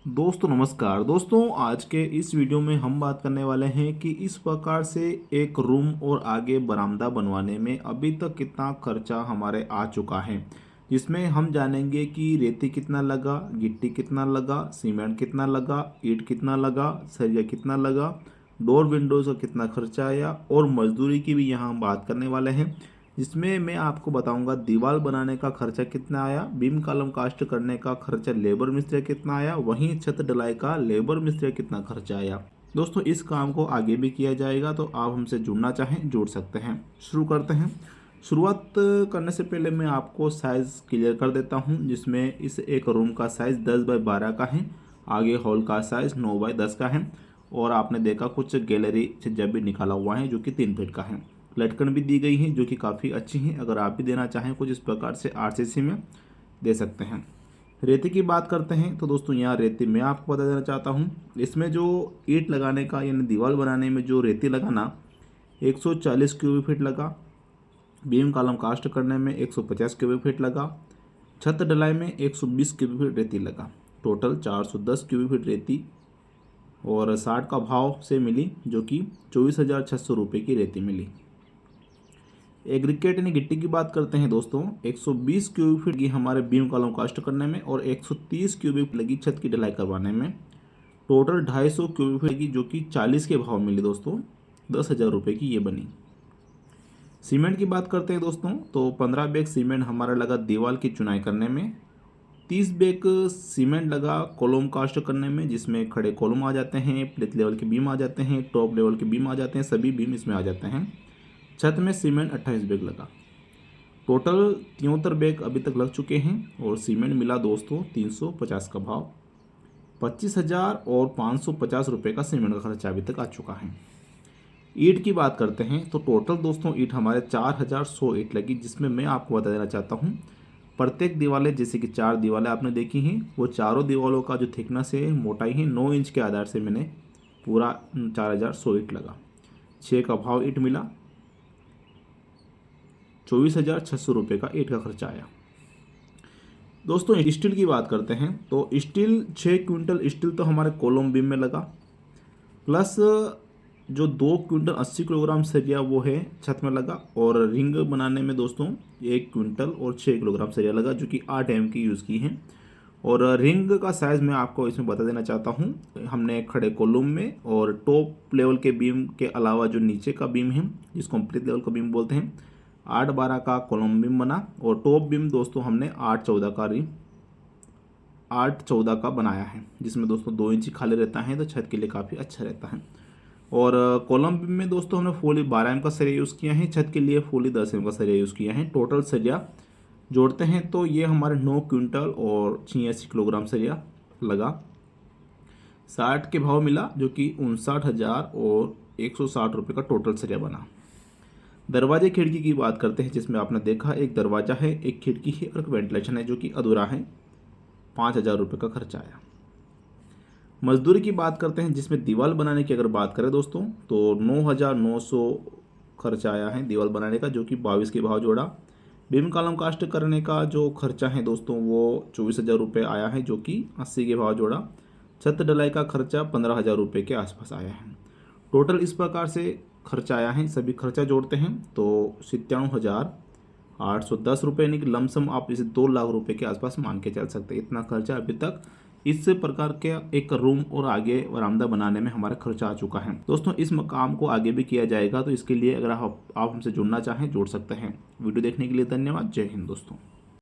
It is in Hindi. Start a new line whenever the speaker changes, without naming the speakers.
दोस्तों नमस्कार। दोस्तों आज के इस वीडियो में हम बात करने वाले हैं कि इस प्रकार से एक रूम और आगे बरामदा बनवाने में अभी तक कितना खर्चा हमारे आ चुका है, जिसमें हम जानेंगे कि रेती कितना लगा, गिट्टी कितना लगा, सीमेंट कितना लगा, ईंट कितना लगा, सरिया कितना लगा, डोर विंडोज़ का कितना खर्चा आया और मजदूरी की भी यहाँ हम बात करने वाले हैं, जिसमें मैं आपको बताऊंगा दीवार बनाने का खर्चा कितना आया, बीम कॉलम कास्ट करने का खर्चा लेबर मिस्त्री कितना आया, वहीं छत ढलाई का लेबर मिस्त्री कितना खर्चा आया। दोस्तों इस काम को आगे भी किया जाएगा, तो आप हमसे जुड़ना चाहें जुड़ सकते हैं। शुरू करते हैं। शुरुआत करने से पहले मैं आपको साइज़ क्लियर कर देता हूं, जिसमें इस एक रूम का साइज़ 10x12 का है, आगे हॉल का साइज़ 9x10 का है और आपने देखा कुछ गैलरी छज्जा भी निकाला हुआ है जो कि 3 फीट का है। लटकन भी दी गई हैं जो कि काफ़ी अच्छी हैं। अगर आप भी देना चाहें कुछ इस प्रकार से आरसीसी में दे सकते हैं। रेती की बात करते हैं तो दोस्तों यहाँ रेती मैं आपको बता देना चाहता हूँ, इसमें जो ईंट लगाने का यानी दीवार बनाने में जो रेती लगा ना 140 क्यूबिक फीट लगा, बीम कॉलम कास्ट करने में 150 क्यूबिक फीट लगा, छत ढलाई में 120 क्यूबिक फीट रेती लगा। टोटल 410 क्यूबिक फीट रेती और 60 का भाव से मिली, जो कि 24,600 रुपये की रेती मिली। एग्रीगेट यानी गिट्टी की बात करते हैं दोस्तों, 120 क्यूबिक फीट की हमारे बीम कॉलम कास्ट करने में और 130 क्यूबिक फीट लगी छत की ढलाई करवाने में। टोटल 250 क्यूबिक फीट की, जो कि 40 के भाव मिली दोस्तों, 10,000 रुपये की ये बनी। सीमेंट की बात करते हैं दोस्तों, तो 15 बैग सीमेंट हमारा लगा दीवार की चुनाई करने में, 30 बैग सीमेंट लगा कॉलम कास्ट करने में, जिसमें खड़े कॉलम आ जाते हैं, प्लेट लेवल के बीम आ जाते हैं, टॉप लेवल के बीम आ जाते हैं, सभी बीम इसमें आ जाते हैं। छत में सीमेंट 28 बैग लगा। टोटल 73 बैग अभी तक लग चुके हैं और सीमेंट मिला दोस्तों 350 का भाव। 25,000 और 550 रुपये का सीमेंट का खर्चा अभी तक आ चुका है। ईंट की बात करते हैं तो टोटल दोस्तों ईंट हमारे 4,100 ईंट लगी, जिसमें मैं आपको बता देना चाहता हूँ प्रत्येक दीवारें, जैसे कि 4 दीवारें आपने देखी हैं, वो चारों दीवारों का जो थिकनेस है, मोटाई है, 9 इंच के आधार से मैंने पूरा 4,100 ईंट लगा। 6 का भाव ईंट मिला, 24,600 रुपये का ईंट का खर्चा आया। दोस्तों स्टील की बात करते हैं तो स्टील 6 क्विंटल स्टील तो हमारे कॉलम बीम में लगा, प्लस जो 2 क्विंटल 80 किलोग्राम सरिया वो है छत में लगा, और रिंग बनाने में दोस्तों 1 क्विंटल और 6 किलोग्राम सरिया लगा, जो कि 8 एम की यूज़ की है। और रिंग का साइज़ मैं आपको इसमें बता देना चाहता हूँ, हमने खड़े कॉलम में और टॉप लेवल के बीम के अलावा जो नीचे का बीम है, जिसको कंप्लीट लेवल का बीम बोलते हैं, 8-12 का कॉलम बीम बना, और टॉप बीम दोस्तों हमने 8-14 का बनाया है, जिसमें दोस्तों 2 इंच खाली रहता है, तो छत के लिए काफ़ी अच्छा रहता है। और कॉलम बीम में दोस्तों हमने फुली 12 एम का सरिया यूज़ किया है, छत के लिए फुली 10 एम का सरिया यूज़ किया है। टोटल सरिया जोड़ते हैं तो ये हमारे 9 क्विंटल और 86 किलोग्राम सरिया लगा। 60 के भाव मिला, जो कि 59,000 और 160 रुपये का टोटल सरिया बना। दरवाजे खिड़की की बात करते हैं, जिसमें आपने देखा एक दरवाजा है, एक खिड़की है और एक वेंटिलेशन है, जो कि अधूरा है। 5,000 रुपये का खर्चा आया। मजदूरी की बात करते हैं, जिसमें दीवार बनाने की अगर बात करें दोस्तों तो 9,900 खर्चा आया है दीवार बनाने का, जो कि 22 के भाव जोड़ा। बीम कॉलम कास्ट करने का जो खर्चा है दोस्तों वो 24,000 रुपये आया है, जो कि 80 के भाव जोड़ा। छत ढलाई का खर्चा 15,000 रुपये के आसपास आया है। टोटल इस प्रकार से खर्चा आया है। सभी खर्चा जोड़ते हैं तो 97,810 रुपये, यानी कि लमसम आप इसे 2 लाख रुपए के आसपास मान के चल सकते हैं। इतना खर्चा अभी तक इस प्रकार के एक रूम और आगे बरामदा बनाने में हमारा खर्चा आ चुका है। दोस्तों इस काम को आगे भी किया जाएगा, तो इसके लिए अगर आप हमसे जुड़ना चाहें जुड़ सकते हैं। वीडियो देखने के लिए धन्यवाद। जय हिंद दोस्तों।